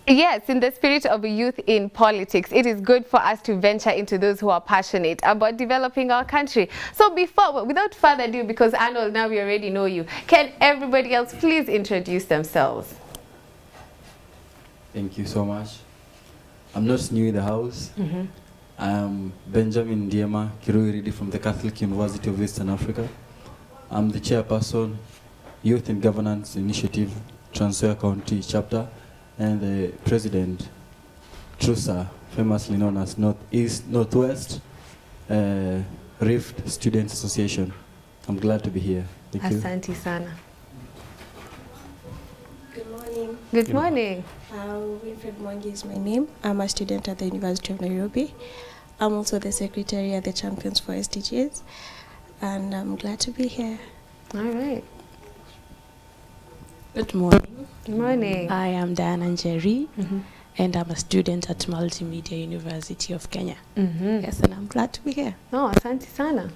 Yes, in the spirit of youth in politics, it is good for us to venture into those who are passionate about developing our country. So without further ado, because Arnold, now we already know you, can everybody else please introduce themselves? Thank you so much. I'm not new in the house. I'm Benjamin Ndiema Kiruiridi from the Catholic University of Eastern Africa. I'm the chairperson, Youth and Governance Initiative, Trans-Nzoia County Chapter, and the president, TRUSA, famously known as Northwest Rift Students Association. I'm glad to be here. Thank you. Asante sana. Good morning. Good morning. Wilfred Mwangi is my name. I'm a student at the University of Nairobi. I'm also the secretary at the Champions for SDGs, and I'm glad to be here. All right. Good morning. Good morning. I am Diana Njeri, and I'm a student at Multimedia University of Kenya. Yes, and I'm glad to be here. Oh, asante sana.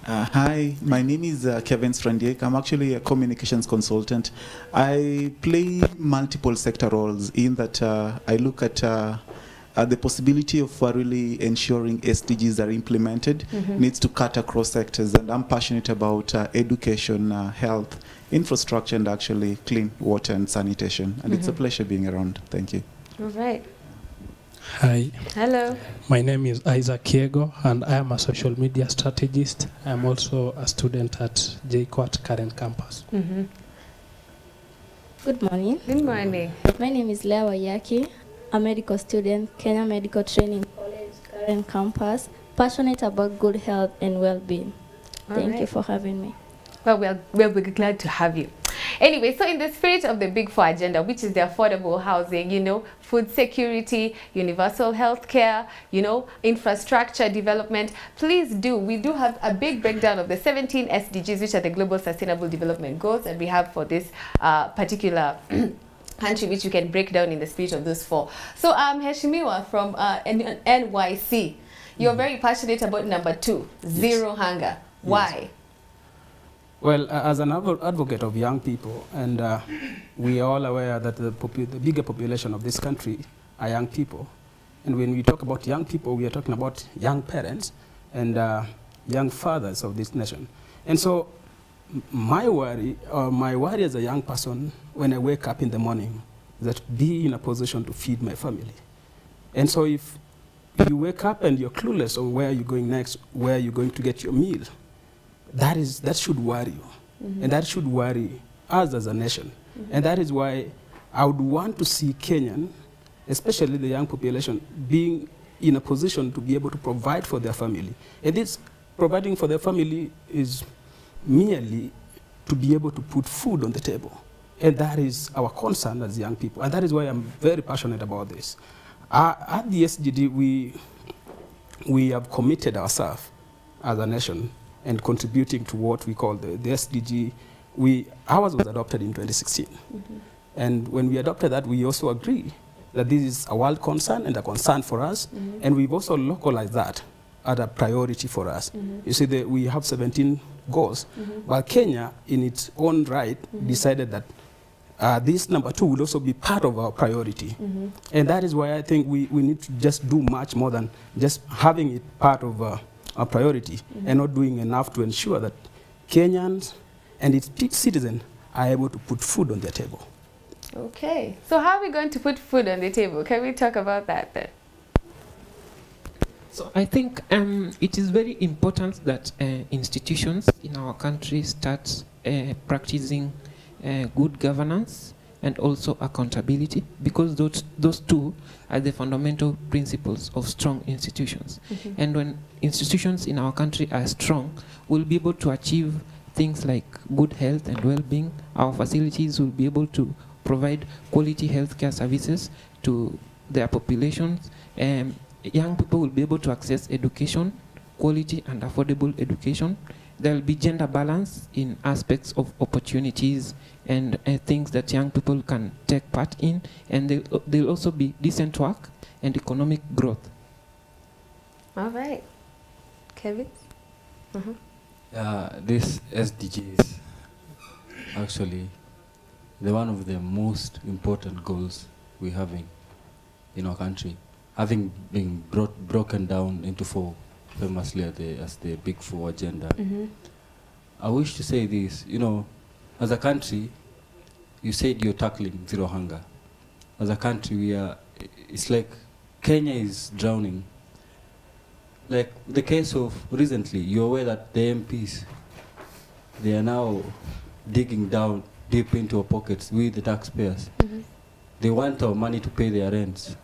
Hi, my name is Kevin Strandiek. I'm actually a communications consultant. I play multiple sector roles in that I look at the possibility of really ensuring SDGs are implemented needs to cut across sectors, and I'm passionate about education, health, infrastructure, and actually clean water and sanitation. And it's a pleasure being around. Thank you. All right. Hi. Hello. My name is Isaac Kiego, and I am a social media strategist. I am also a student at JKUAT current campus. Good morning. Good morning. My name is Leah Wayaki, a medical student, Kenya Medical Training College, current campus, passionate about good health and well-being. Thank you for having me. Well, we're glad to have you. Anyway, so in the spirit of the Big Four agenda, which is the affordable housing, food security, universal health care, infrastructure development, we do have a big breakdown of the 17 SDGs, which are the Global Sustainable Development Goals, and we have for this particular country, which you can break down in the spirit of those four. So Heshimiwa from NYC, you're very passionate about number 2, zero hunger. Why? Well, as an advocate of young people, and we are all aware that the bigger population of this country are young people. And when we talk about young people, we are talking about young parents and young fathers of this nation. And so my worry as a young person when I wake up in the morning is that be in a position to feed my family. And so if you wake up and you're clueless on where you're going next, where you're going to get your meal, that should worry you, and that should worry us as a nation. And that is why I would want to see Kenyan, especially the young population, being in a position to be able to provide for their family. And this providing for their family is merely to be able to put food on the table. And that is our concern as young people. And that is why I'm very passionate about this. At the SGD, we have committed ourselves as a nation and contributing to what we call the SDG. Ours was adopted in 2016. And when we adopted that, we also agree that this is a world concern and a concern for us. And we've also localized that as a priority for us. You see, we have 17 goals, but Kenya, in its own right, decided that this number 2 will also be part of our priority. And that is why I think we need to just do much more than just having it part of our priority and not doing enough to ensure that Kenyans and its citizens are able to put food on their table. Okay, so how are we going to put food on the table? Can we talk about that then? So I think it is very important that institutions in our country start practicing good governance and also accountability, because those two are the fundamental principles of strong institutions. And when institutions in our country are strong, we'll be able to achieve things like good health and well-being. Our facilities will be able to provide quality healthcare services to their populations. Young people will be able to access education, quality and affordable education. There will be gender balance in aspects of opportunities and things that young people can take part in, and there'll also be decent work and economic growth. All right. Kevin? This SDGs, actually, they're one of the most important goals we're having in our country, having been broken down into four, famously as the Big Four agenda. I wish to say this, as a country, you said you're tackling zero hunger. As a country, it's like Kenya is drowning. Like the case of recently, you're aware that the MPs, they are now digging down deep into our pockets, we the taxpayers. They want our money to pay their rents.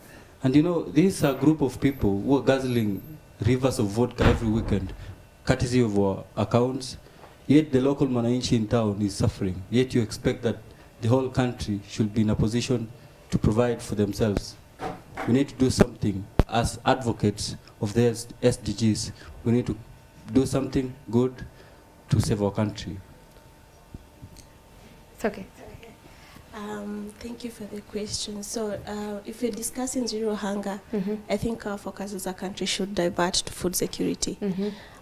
And this is a group of people who are guzzling rivers of vodka every weekend, courtesy of our accounts, yet the local mwananchi in town is suffering. Yet you expect that the whole country should be in a position to provide for themselves. We need to do something as advocates of the SDGs. We need to do something good to save our country. It's okay. Thank you for the question. So if we're discussing zero hunger, I think our focus as a country should divert to food security.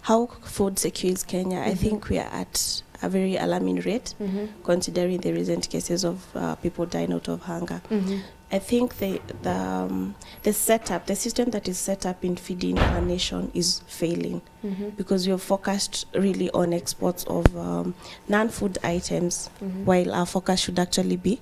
How food secure is Kenya? I think we are at a very alarming rate, considering the recent cases of people dying out of hunger. I think the setup, the system that is set up in feeding our nation is failing, because we are focused really on exports of non-food items, while our focus should actually be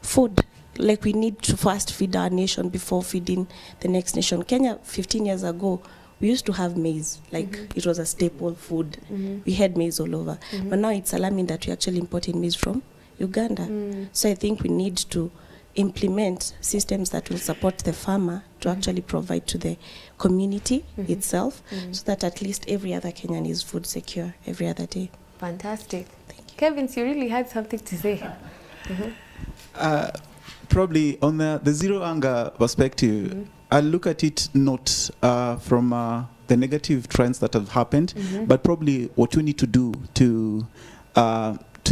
food. Like, we need to first feed our nation before feeding the next nation. Kenya, 15 years ago, we used to have maize, like it was a staple food. We had maize all over. But now it's alarming that we're actually importing maize from Uganda. So I think we need to implement systems that will support the farmer to actually provide to the community itself, so that at least every other Kenyan is food secure every other day. Fantastic. Thank you. Kevin, you really had something to say. Probably on the zero hunger perspective, I look at it not from the negative trends that have happened, but probably what we need to do to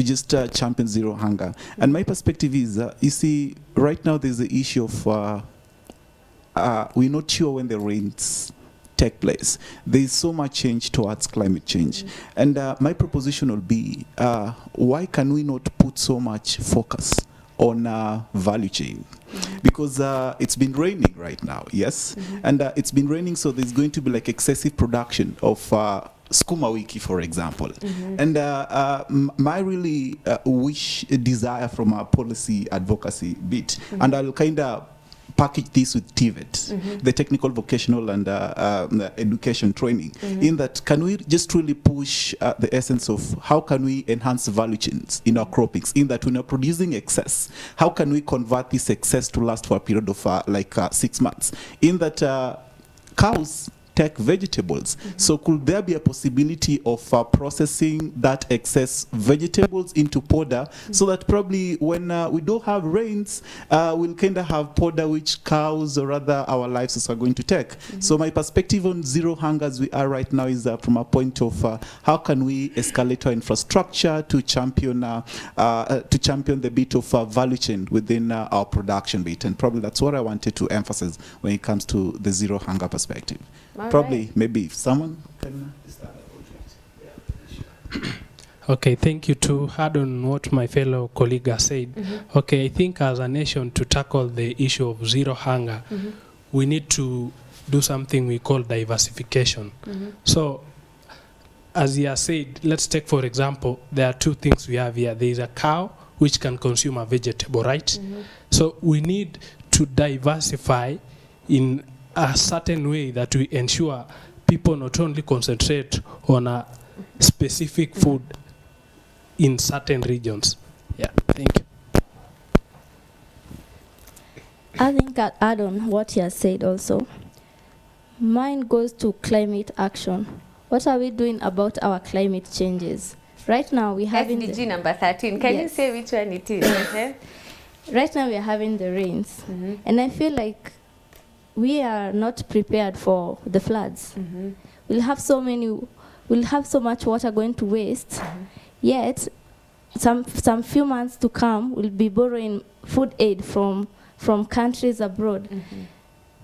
just champion zero hunger. And my perspective is, you see, right now there's the issue of we're not sure when the rains take place. There is so much change towards climate change. And my proposition will be, why can we not put so much focus on value chain? Because it's been raining right now, yes? And it's been raining, so there's going to be like excessive production of Skuma Wiki, for example. And my really desire from our policy advocacy bit, and I'll kind of package this with TVET, the technical vocational and education training, in that can we just really push the essence of how can we enhance value chains in our croppings, in that when we're producing excess, how can we convert this excess to last for a period of 6 months, in that cows take vegetables. So could there be a possibility of processing that excess vegetables into powder, so that probably when we don't have rains, we'll kind of have powder which cows or rather our livestock are going to take. So my perspective on zero hunger as we are right now is from a point of how can we escalate our infrastructure to champion the bit of value chain within our production bit. And probably that's what I wanted to emphasize when it comes to the zero hunger perspective. Probably, maybe if someone can start. Okay, thank you. To add on what my fellow colleague has said, okay, I think as a nation, to tackle the issue of zero hunger, we need to do something we call diversification. So, as he has said, let's take for example, there are two things we have here. There is a cow which can consume a vegetable, right? So we need to diversify in a certain way that we ensure people not only concentrate on a specific food in certain regions. Yeah, thank you. I think I'll add on what he has said also. Mine goes to climate action. What are we doing about our climate changes? Right now we have SDG number 13. Can you say which one it is? Right now we are having the rains, and I feel like we are not prepared for the floods. We'll have so much water going to waste. Yet, some few months to come, we'll be borrowing food aid from countries abroad.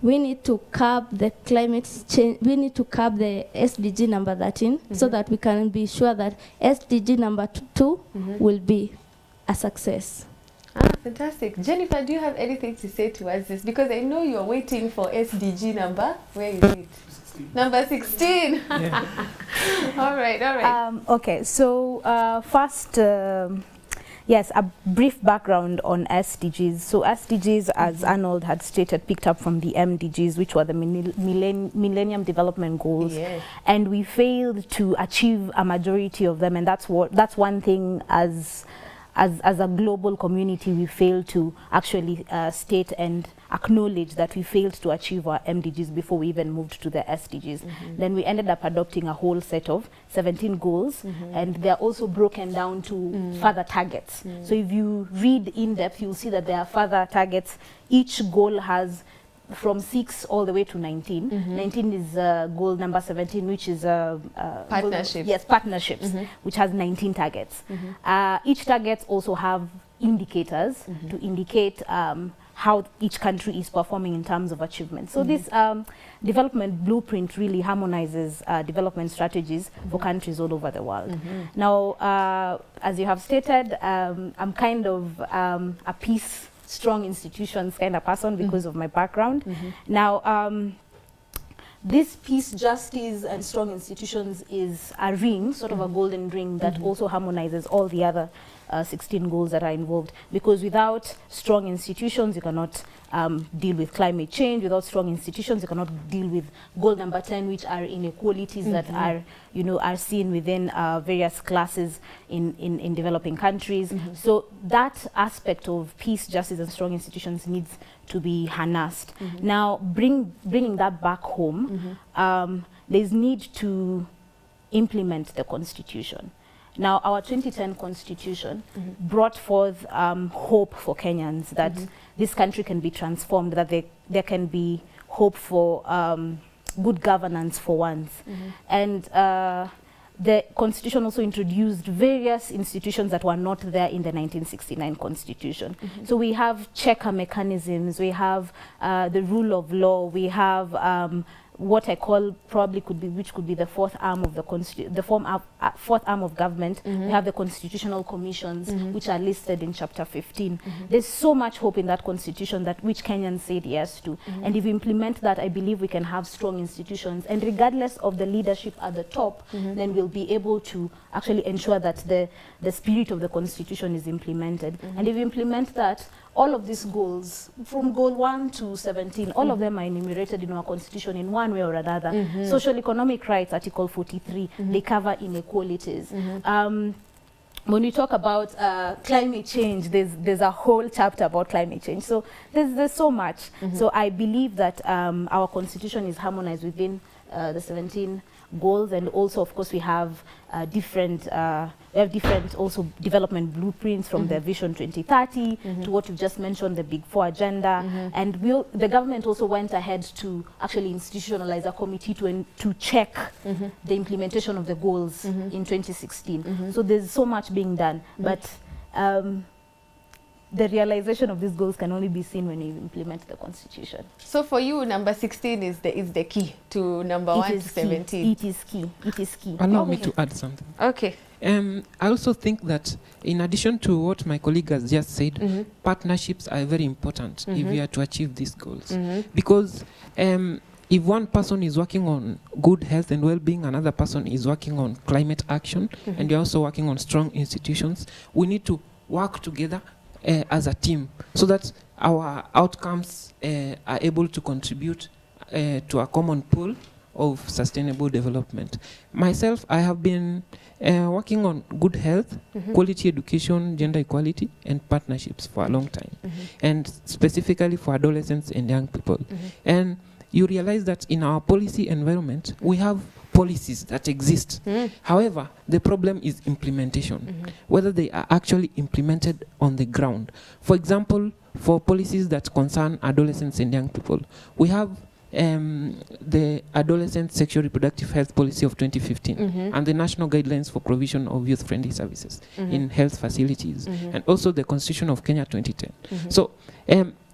We need to curb the climate change. We need to curb the SDG number 13, so that we can be sure that SDG number 2 will be a success. Fantastic. Jennifer, do you have anything to say towards this? Because I know you're waiting for SDG number. Where is it? 16. Number 16. Yeah. All right. Okay, so first, yes, a brief background on SDGs. So SDGs, as Arnold had stated, picked up from the MDGs, which were the Millennium Development Goals. Yes. And we failed to achieve a majority of them, and that's one thing as a global community we failed to actually state and acknowledge that we failed to achieve our MDGs before we even moved to the SDGs. Then we ended up adopting a whole set of 17 goals, and they're also broken down to further targets. So if you read in depth, you'll see that there are further targets. Each goal has from 6 all the way to 19. 19 is goal number 17, which is partnerships. Yes, partnerships, which has 19 targets. Each target also have indicators to indicate how each country is performing in terms of achievement. So this development blueprint really harmonizes development strategies for countries all over the world. Now, as you have stated, I'm kind of a peace strong institutions kind of person because of my background. Now, this peace, justice, and strong institutions is a ring, sort of a golden ring that also harmonizes all the other 16 goals that are involved. Because without strong institutions, you cannot deal with climate change. Without strong institutions, you cannot deal with goal number 10, which are inequalities that are, are seen within various classes in developing countries. So that aspect of peace, justice, and strong institutions needs to be harnessed. Now, bringing that back home, there's need to implement the Constitution. Now, our 2010 Constitution brought forth hope for Kenyans that this country can be transformed, that there can be hope for good governance for once. And the Constitution also introduced various institutions that were not there in the 1969 Constitution. So we have checker mechanisms, we have the rule of law, we have what I call which could be the fourth arm of the fourth arm of government. We have the constitutional commissions, which are listed in chapter 15. There's so much hope in that constitution that which Kenyans said yes to. And if we implement that, I believe we can have strong institutions. And regardless of the leadership at the top, then we'll be able to actually ensure that the spirit of the constitution is implemented. And if we implement that, all of these goals, from goal 1 to 17, all of them are enumerated in our constitution in one way or another. Social economic rights, Article 43, they cover inequalities. When we talk about climate change, there's a whole chapter about climate change. So there's so much. So I believe that our constitution is harmonized within the 17 goals, and also, of course, we have different also development blueprints from the Vision 2030 to what you've just mentioned, the Big Four agenda. And the government also went ahead to actually institutionalize a committee to check the implementation of the goals in 2016. So there's so much being done, but the realization of these goals can only be seen when you implement the Constitution. So for you, number 16 is the key to number 1 to 17. It is key. It is key. Allow me to add something. Okay. I also think that in addition to what my colleague has just said, partnerships are very important if we are to achieve these goals. Because if one person is working on good health and well-being, another person is working on climate action, and you're also working on strong institutions, we need to work together as a team so that our outcomes are able to contribute to a common pool of sustainable development. Myself, I have been working on good health, quality education, gender equality, and partnerships for a long time, and specifically for adolescents and young people. And you realize that in our policy environment, we have policies that exist. However, the problem is implementation, whether they are actually implemented on the ground. For example, for policies that concern adolescents and young people, we have the Adolescent Sexual Reproductive Health Policy of 2015 and the National Guidelines for Provision of Youth-Friendly Services in Health Facilities, and also the Constitution of Kenya 2010. So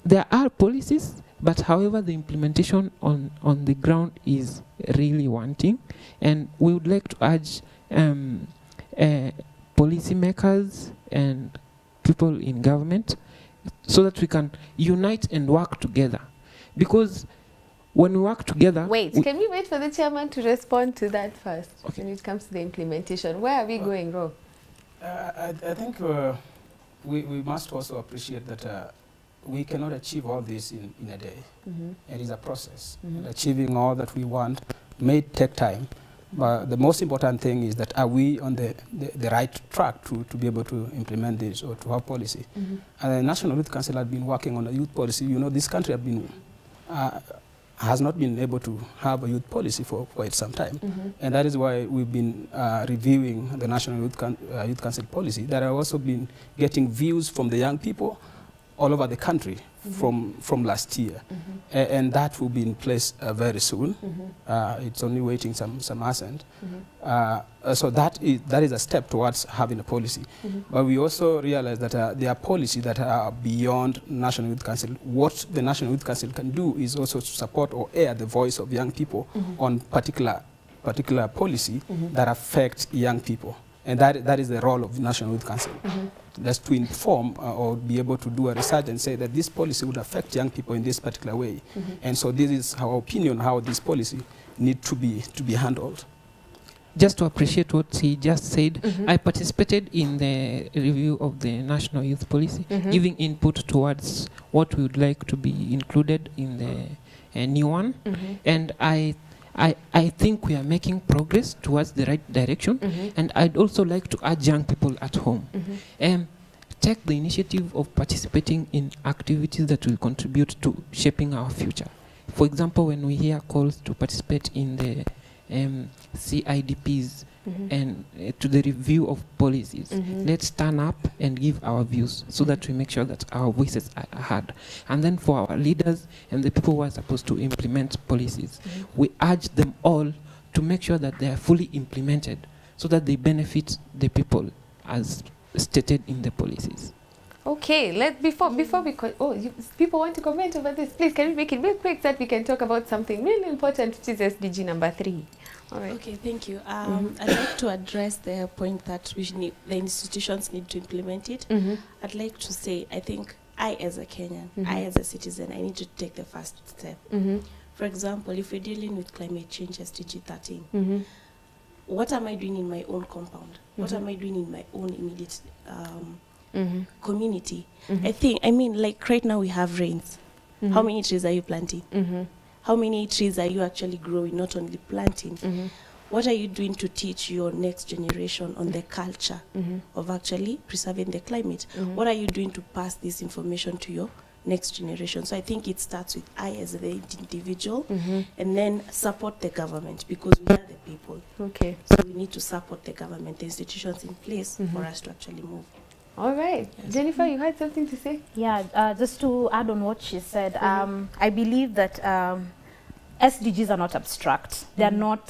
there are policies, but however the implementation on the ground is really wanting, and we would like to urge policymakers and people in government so that we can unite and work together. Because when we work together... Wait, can we wait for the chairman to respond to that first? Okay. When it comes to the implementation, where are we going wrong? I think we must also appreciate that we cannot achieve all this in a day. It is a process. Achieving all that we want may take time. But the most important thing is that are we on the right track to be able to implement this or to have policy? And the National Youth Council has been working on a youth policy. You know, this country has not been able to have a youth policy for quite some time. And that is why we've been reviewing the National Youth Council policy. That have also been getting views from the young people all over the country from last year. And that will be in place very soon. It's only waiting some assent. So that is a step towards having a policy. But we also realize that there are policies that are beyond National Youth Council. What the National Youth Council can do is also to support or air the voice of young people on particular policy that affect young people. And that is the role of the National Youth Council. That's to inform or be able to do a research and say that this policy would affect young people in this particular way. And so this is our opinion how this policy need to be handled. Just to appreciate what he just said, I participated in the review of the National Youth Policy, giving input towards what we would like to be included in the new one. And I think we are making progress towards the right direction. And I'd also like to urge young people at home. Take the initiative of participating in activities that will contribute to shaping our future. For example, when we hear calls to participate in the CIDPs and to the review of policies, let's stand up and give our views so that we make sure that our voices are heard. And then for our leaders and the people who are supposed to implement policies, we urge them all to make sure that they are fully implemented so that they benefit the people as stated in the policies. Okay, before we people want to comment over this. Please, can we make it real quick so that we can talk about something really important, which is SDG number 3. All right. Okay, thank you. I'd like to address the point that the institutions need to implement it. I'd like to say, I think I as a Kenyan, I as a citizen, I need to take the first step. For example, if we're dealing with climate change, SDG 13, what am I doing in my own compound? What am I doing in my own immediate community? I mean, like right now we have rains. How many trees are you planting? How many trees are you actually growing, not only planting? What are you doing to teach your next generation on the culture of actually preserving the climate? What are you doing to pass this information to your next generation? So I think it starts with I as the individual, and then support the government, because we are the people. Okay. So we need to support the government, the institutions in place for us to actually move. All right. Yes. Jennifer, you had something to say? Yeah, just to add on what she said, I believe that SDGs are not abstract. They are not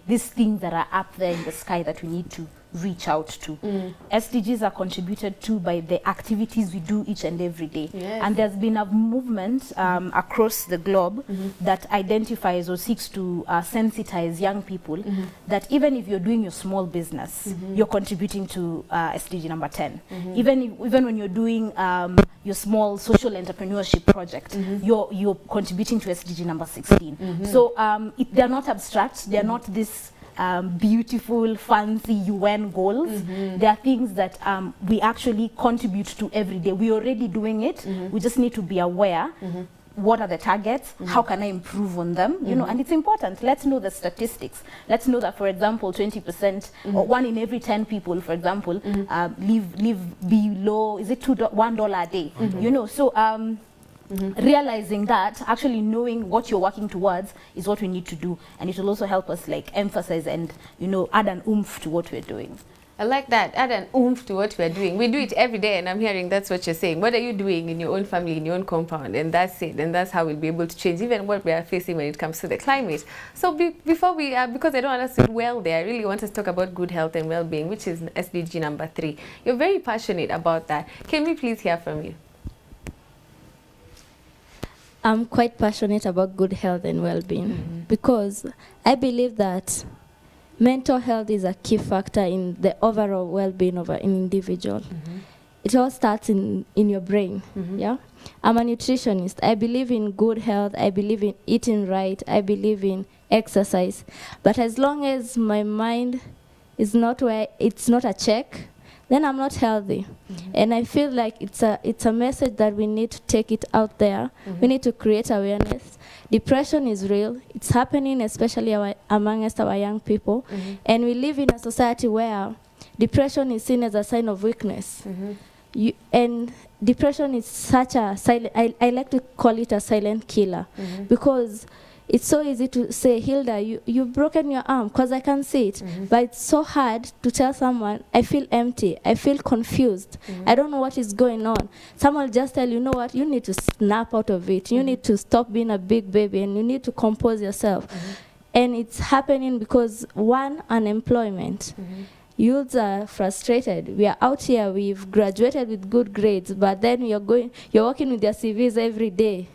these things that are up there in the sky that we need to reach out to. SDGs are contributed to by the activities we do each and every day. Yes. And there's been a movement across the globe that identifies or seeks to sensitize young people that even if you're doing your small business, you're contributing to SDG number 10. Even when you're doing your small social entrepreneurship project, you're contributing to SDG number 16. So they're not abstract. They're not this beautiful, fancy UN goals. There are things that we actually contribute to every day. We're already doing it. We just need to be aware. What are the targets? How can I improve on them? You know, and it's important. Let's know the statistics. Let's know that, for example, 20% or 1 in every 10 people, for example, live below, is it $1 a day? You know, so realizing that, actually knowing what you're working towards is what we need to do, and it will also help us like emphasize and, you know, add an oomph to what we're doing. I like that. Add an oomph to what we're doing. We do it every day, and I'm hearing that's what you're saying. What are you doing in your own family, in your own compound? And that's it. And that's how we'll be able to change even what we are facing when it comes to the climate. So before we, because I don't want us to dwell there, I really want us to talk about good health and well-being, which is SDG number 3. You're very passionate about that. Can we please hear from you? I'm quite passionate about good health and well-being because I believe that mental health is a key factor in the overall well-being of an individual. it all starts in your brain. Yeah, I'm a nutritionist. I believe in good health. I believe in eating right. I believe in exercise. But as long as my mind is not where it's not a check, then I'm not healthy. And I feel like it's a message that we need to take it out there. We need to create awareness. Depression is real. It's happening, especially amongst our young people. And we live in a society where depression is seen as a sign of weakness. And depression is such a silent, I like to call it a silent killer, because it's so easy to say, Hilda, you've broken your arm, because I can see it. But it's so hard to tell someone, I feel empty, I feel confused, I don't know what is going on. Someone will just tell you, know what, you need to snap out of it. You need to stop being a big baby, and you need to compose yourself. And it's happening because, one, unemployment. Youths are frustrated. We are out here, we've graduated with good grades, but then you're working with your CVs every day.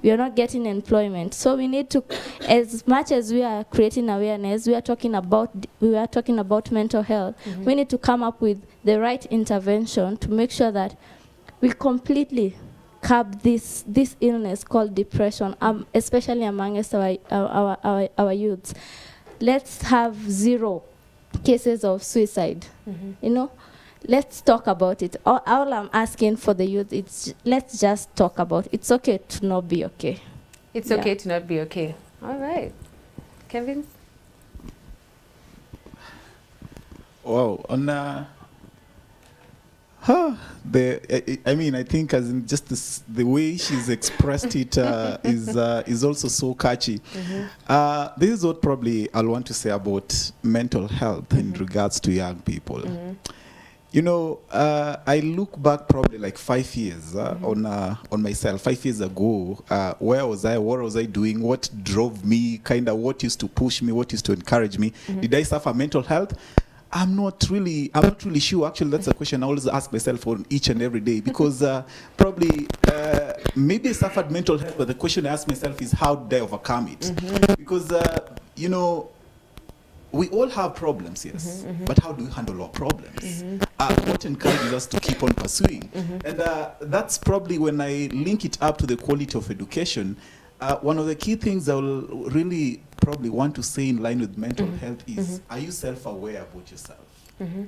We are not getting employment. So we need to, as much as we are creating awareness, we are talking about mental health. We need to come up with the right intervention to make sure that we completely curb this illness called depression, especially amongst our youths. Let's have 0 cases of suicide. You know, let's talk about it. All I'm asking for the youth, it's let's just talk about it. It's okay to not be okay. It's okay to not be okay. All right. Kevin? Wow. On I mean, I think as in just the way she's expressed it is also so catchy. This is what probably I'll want to say about mental health in regards to young people. You know, I look back probably like 5 years on myself. 5 years ago, where was I? What was I doing? What drove me? Kind of what used to push me? What used to encourage me? Did I suffer mental health? I'm not really sure. Actually, that's a question I always ask myself on each and every day, because probably maybe I suffered mental health, but the question I ask myself is, how did I overcome it? Because you know, we all have problems, yes, but how do we handle our problems? What encourages us to keep on pursuing? And that's probably when I link it up to the quality of education. One of the key things I will really probably want to say in line with mental health is, are you self-aware about yourself?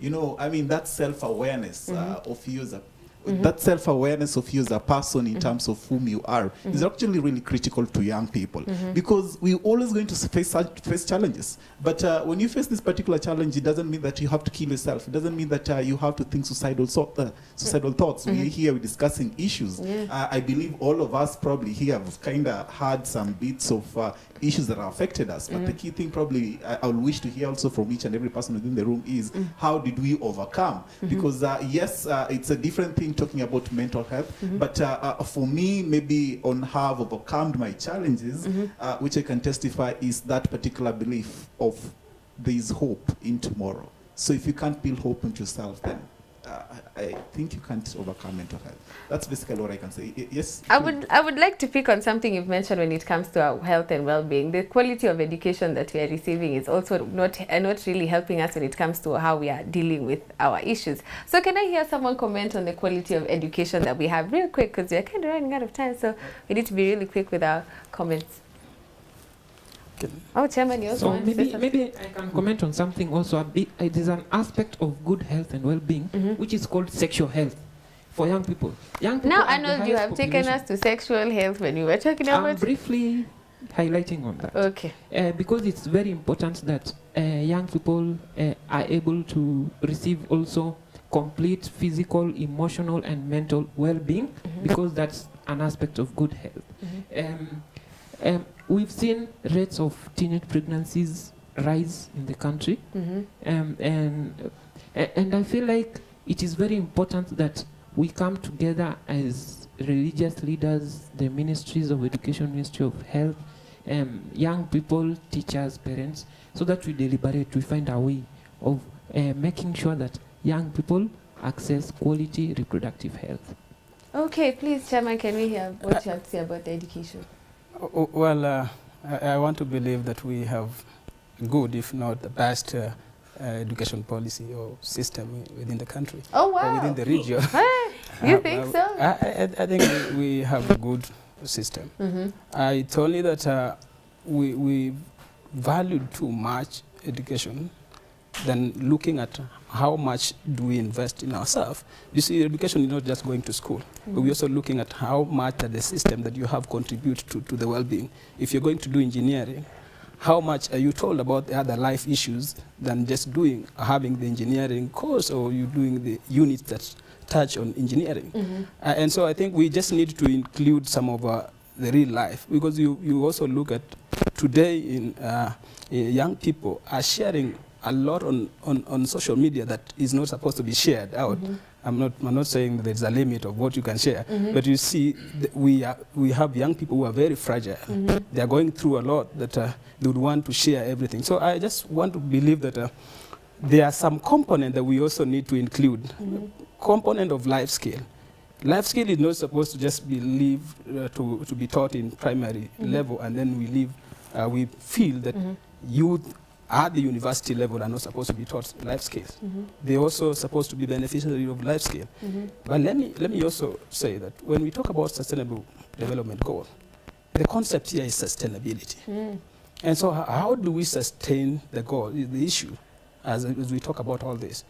You know, I mean, that self-awareness of you as a that self-awareness of you as a person in terms of whom you are is actually really critical to young people, because we're always going to face challenges. But when you face this particular challenge, it doesn't mean that you have to kill yourself. It doesn't mean that you have to think suicidal thoughts. We're here, we're discussing issues. I believe all of us probably here have kind of had some bits of issues that have affected us. But the key thing probably I would wish to hear also from each and every person within the room is, how did we overcome? Because yes, it's a different thing talking about mental health, but for me, maybe on how I've overcome my challenges, which I can testify, is that particular belief of there is hope in tomorrow. So if you can't build hope into yourself, then I think you can't overcome mental health. That's basically what I can say. Yes? I would like to pick on something you've mentioned when it comes to our health and well-being. The quality of education that we are receiving is also not really helping us when it comes to how we are dealing with our issues. So can I hear someone comment on the quality of education that we have real quick, because we are kind of running out of time, so we need to be really quick with our comments. Oh, Chairman, you also want to say something? Maybe I can comment on something also. It is an aspect of good health and well-being, which is called sexual health for young people. Now, Arnold, you have taken us to sexual health when you were talking about... I'm briefly highlighting on that. Okay. Because it's very important that young people are able to receive also complete physical, emotional, and mental well-being, because that's an aspect of good health. We've seen rates of teenage pregnancies rise in the country, and I feel like it is very important that we come together as religious leaders, the ministries of education, Ministry of Health, young people, teachers, parents, so that we deliberate, we find a way of making sure that young people access quality reproductive health. Okay, please, Chairman, can we hear what you have to say about the education? Well, I want to believe that we have good, if not the best, education policy or system within the country. Oh, wow. Or within the region. You think so? I think we have a good system. It's only that we valued too much education than looking at how much do we invest in ourselves. You see, education is not just going to school, but we're also looking at how much the system that you have contribute to the well-being. If you're going to do engineering, how much are you told about the other life issues than just having the engineering course, or you doing the units that touch on engineering? And so I think we just need to include some of the real life, because you also look at today in young people are sharing a lot on social media that is not supposed to be shared out. I'm not saying there's a limit of what you can share, but you see, we have young people who are very fragile. They are going through a lot that they would want to share everything. So I just want to believe that there are some component that we also need to include. Component of life skill. Life skill is not supposed to just be to be taught in primary level, and then we feel that youth at the university level are not supposed to be taught life skills. They're also supposed to be beneficiaries of life skill. But let me also say that when we talk about sustainable development goal, the concept here is sustainability. And so how do we sustain the goal is the issue as we talk about all this.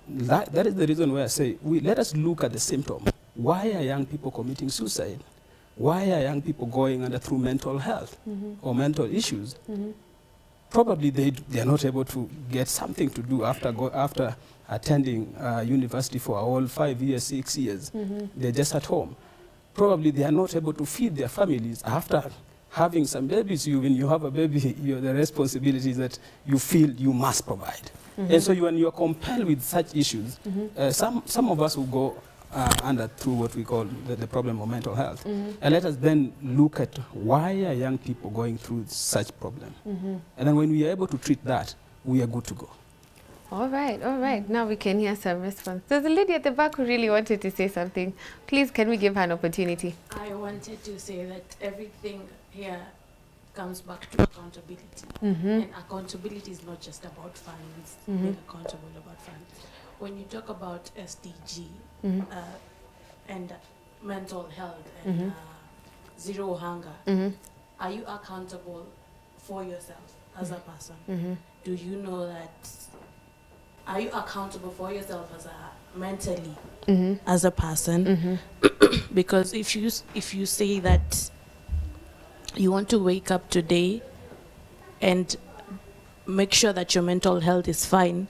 That is the reason why I say, let us look at the symptom. Why are young people committing suicide? Why are young people going through mental health or mental issues? Probably they are not able to get something to do after attending university for a whole 5 years, 6 years. They're just at home. Probably they are not able to feed their families after having some babies. When you have a baby, the responsibilities that you feel you must provide. And so when you are compelled with such issues, some of us will go through what we call the problem of mental health. And let us then look at why are young people going through such problem. And then when we are able to treat that, we are good to go. All right, all right. Now we can hear some response. There's a lady at the back who really wanted to say something. Please, can we give her an opportunity? I wanted to say that everything here comes back to accountability. And accountability is not just about funds, being accountable about funds. When you talk about SDG and mental health and zero hunger, are you accountable for yourself as a person? Do you know that? Are you accountable for yourself as a mentally as a person? Because if you say that you want to wake up today and make sure that your mental health is fine,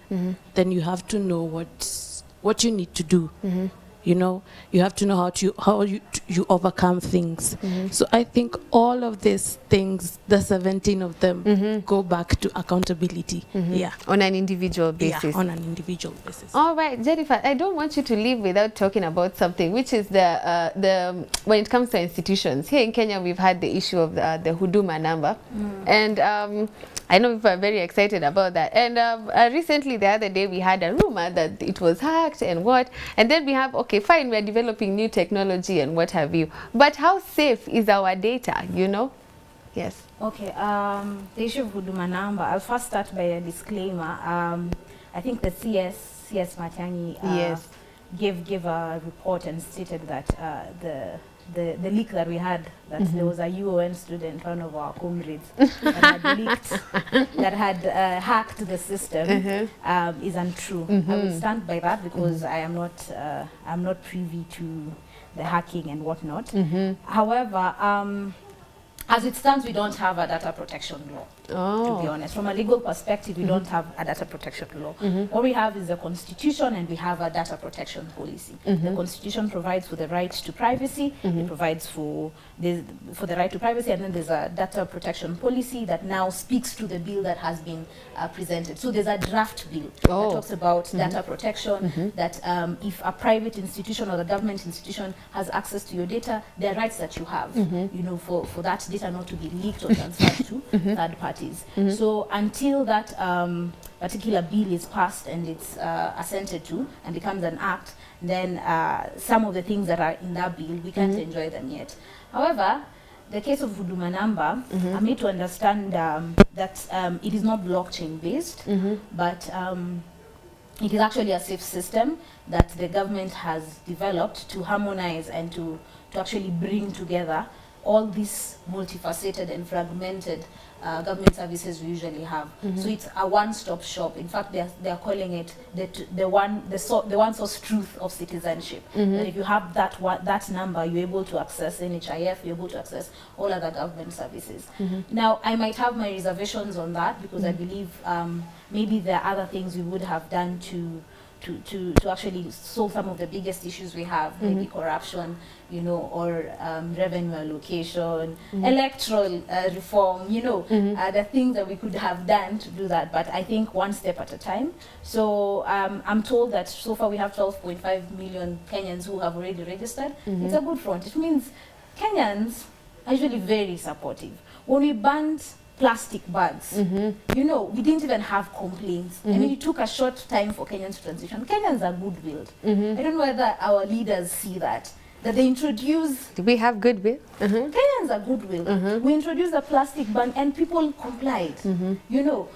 then you have to know what you need to do. You know, you have to know how you overcome things. So I think all of these things, the 17 of them, go back to accountability. Yeah, on an individual basis. Yeah, on an individual basis. All right, Jennifer, I don't want you to leave without talking about something, which is the when it comes to institutions. Here in Kenya, we've had the issue of the Huduma number, and I know people are very excited about that. And recently, the other day, we had a rumor that it was hacked and what. And then we have, okay, fine, we're developing new technology and what have you. But how safe is our data, you know? Yes. Okay, the issue of Huduma number, I'll first start by a disclaimer. I think the CS Matiang'i gave a report and stated that the leak that we had, that there was a UON student, one of our comrades, that had leaked, that had hacked the system, is untrue. I will stand by that because I'm not privy to the hacking and whatnot. However, as it stands, we don't have a data protection law. To be honest, from a legal perspective, we don't have a data protection law. What we have is a constitution, and we have a data protection policy. The constitution provides for the right to privacy. It provides for the right to privacy, and then there's a data protection policy that now speaks to the bill that has been presented. So there's a draft bill that talks about data protection. That if a private institution or a government institution has access to your data, there are rights that you have. You know, for that data not to be leaked or transferred to third parties. So until that particular bill is passed and it's assented to and becomes an act, then some of the things that are in that bill, we can't enjoy them yet. However, the case of Huduma number, I made to understand that it is not blockchain based, but it is actually a safe system that the government has developed to harmonize and to actually bring together all these multifaceted and fragmented government services we usually have. So it's a one-stop shop. In fact, they are calling it the one source truth of citizenship. That if you have that number, you're able to access NHIF, you're able to access all other government services. Now, I might have my reservations on that because I believe maybe there are other things we would have done to actually solve some of the biggest issues we have, maybe corruption, you know, or revenue allocation, electoral reform, you know, the things that we could have done to do that. But I think one step at a time. So I'm told that so far we have 12.5 million Kenyans who have already registered. It's a good front. It means Kenyans are usually very supportive. When we banned plastic bags, you know, we didn't even have complaints. I mean, it took a short time for Kenyans to transition. Kenyans are good-willed. I don't know whether our leaders see that they introduce... Do we have goodwill? Kenyans are good-willed. We introduced a plastic ban and people complied. You know,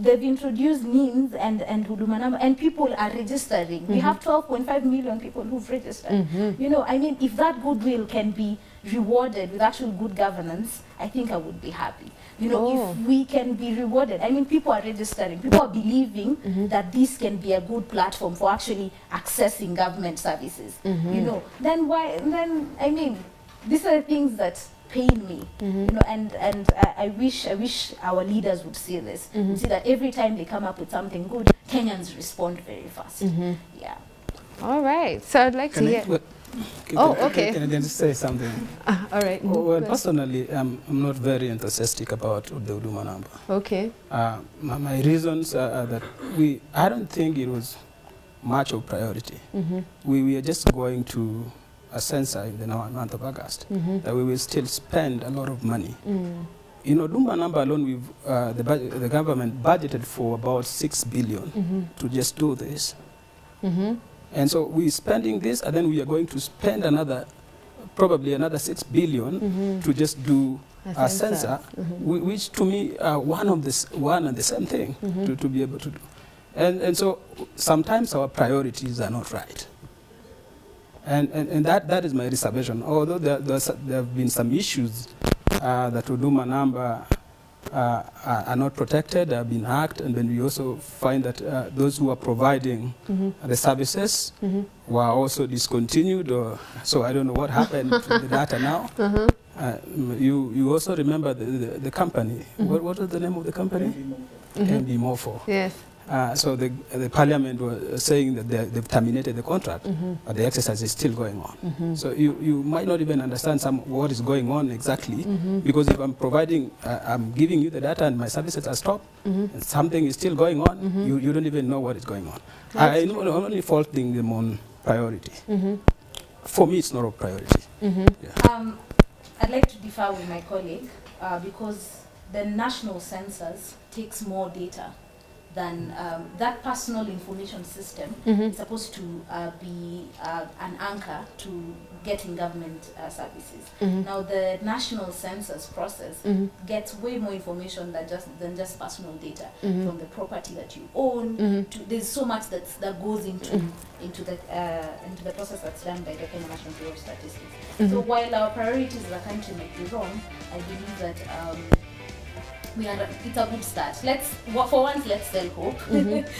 they've introduced NIMS and Huduma number, and people are registering. We have 12.5 million people who've registered. You know, I mean, if that goodwill can be rewarded with actual good governance, I think I would be happy. You know, if we can be rewarded. I mean, people are registering. People are believing that this can be a good platform for actually accessing government services. You know, then why? Then I mean, these are the things that pain me. You know, and I wish our leaders would see this. Would see that every time they come up with something good, Kenyans respond very fast. Yeah. All right. So I'd like to hear. Okay. Can I just say something? All right. Well, personally, I'm not very enthusiastic about the Huduma number. Okay. My reasons are that I don't think it was much of priority. We are just going to a census in the month of August, that we will still spend a lot of money. You know, Huduma number alone, the government budgeted for about 6 billion to just do this. And so we're spending this, and then we are going to spend probably another 6 billion to just do a census, which to me are one and the same thing to be able to do. And so sometimes our priorities are not right. And that is my reservation. Although there have been some issues that Huduma number are not protected, have been hacked, and then we also find that those who are providing the services were also discontinued, so I don't know what happened to the data now. You also remember the company. What was the name of the company? MB Morpho. Yes. So the parliament was saying that they've terminated the contract, but the exercise is still going on. So you might not even understand what is going on exactly, because if I'm I'm giving you the data and my services are stopped, and something is still going on, you don't even know what is going on. I'm only faulting them on priority. For me, it's not a priority. Yeah. I'd like to differ with my colleague because the national census takes more data than that personal information system is supposed to be an anchor to getting government services. Now the national census process gets way more information than just personal data, from the property that you own. There's so much that goes into the process that's done by the Kenya National Bureau of Statistics. So while our priorities as a country might be wrong, I believe that it's a good start. For once, let's sell hope,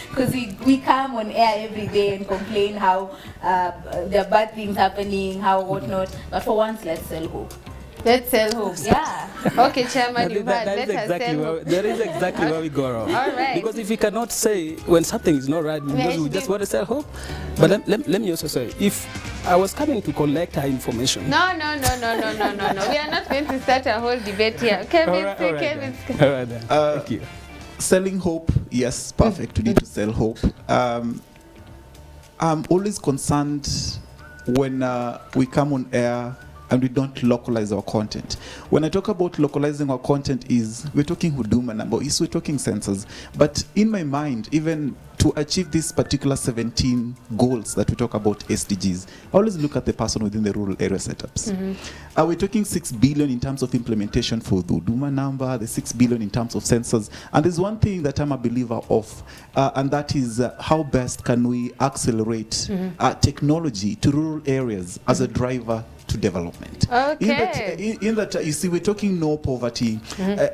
because we come on air every day and complain how there are bad things happening, how whatnot. But for once, let's sell hope. Let's sell hope. Yeah. Okay, Chairman, you've heard. Let us sell hope. That is exactly where we go wrong. All right. Because if we cannot say when something is not right, because we just want to sell hope. But let me also say, if I was coming to collect her information. No. We are not going to start a whole debate here. Kevin. All right then. Thank you. Selling hope, yes, perfect. We need to sell hope. I'm always concerned when we come on air and we don't localize our content. When I talk about localizing our content, we're talking huduma number, we're talking sensors. But in my mind, even to achieve these particular 17 goals that we talk about, SDGs, I always look at the person within the rural area setups. We're talking 6 billion in terms of implementation for the huduma number, the 6 billion in terms of sensors. And there's one thing that I'm a believer of, and that is how best can we accelerate technology to rural areas as a driver to development. Okay. In that, you see, we're talking no poverty,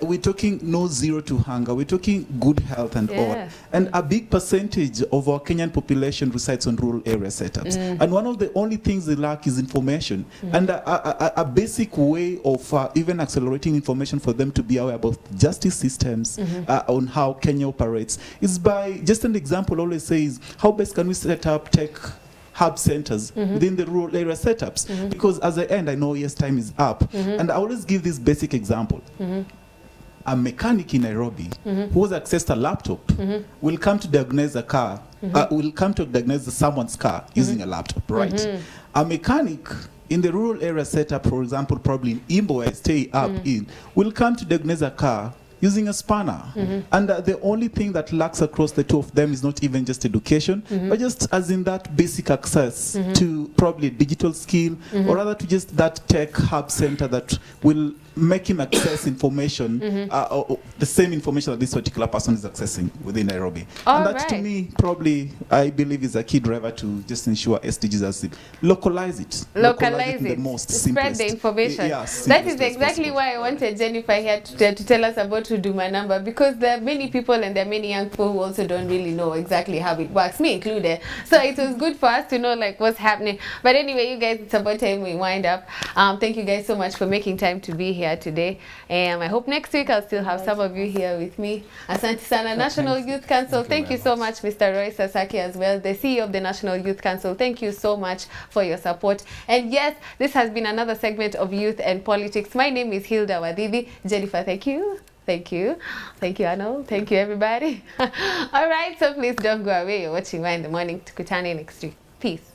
we're talking no zero to hunger, we're talking good health and all. And a big percentage of our Kenyan population resides on rural area setups. And one of the only things they lack is information. And a basic way of even accelerating information for them to be aware about justice systems, on how Kenya operates, is by, just an example always says, how best can we set up tech hub centers within the rural area setups? Because as I end, I know yes, time is up, and I always give this basic example. A mechanic in Nairobi who has accessed a laptop will come to diagnose a car, will come to diagnose someone's car using a laptop, right? A mechanic in the rural area setup, for example, probably in Imbo, where I stay up in, will come to diagnose a car using a spanner. And the only thing that lacks across the two of them is not even just education, but just as in that basic access to probably digital skill, or rather to just that tech hub center that will make him access information, the same information that this particular person is accessing within Nairobi. And that to me, probably, I believe is a key driver to just ensure SDGs as localize it. Localize it. The most spread the information. Yes, that is exactly why I wanted Jennifer here to tell us about Huduma number, because there are many people and there are many young people who also don't really know exactly how it works, me included. So it was good for us to know like what's happening. But anyway, you guys, it's about time we wind up. Thank you guys so much for making time to be here today. I hope next week I'll still have some of you here with me. Asante Sana National Youth Council. Thank you so much, Mr. Roy Sasaki as well, the CEO of the National Youth Council. Thank you so much for your support. And yes, this has been another segment of Youth and Politics. My name is Hilda Wadidi. Jennifer, thank you. Thank you. Thank you, Arnold. Thank you, everybody. All right, so please don't go away. You're watching Why in the Morning. Tukutane next week. Peace.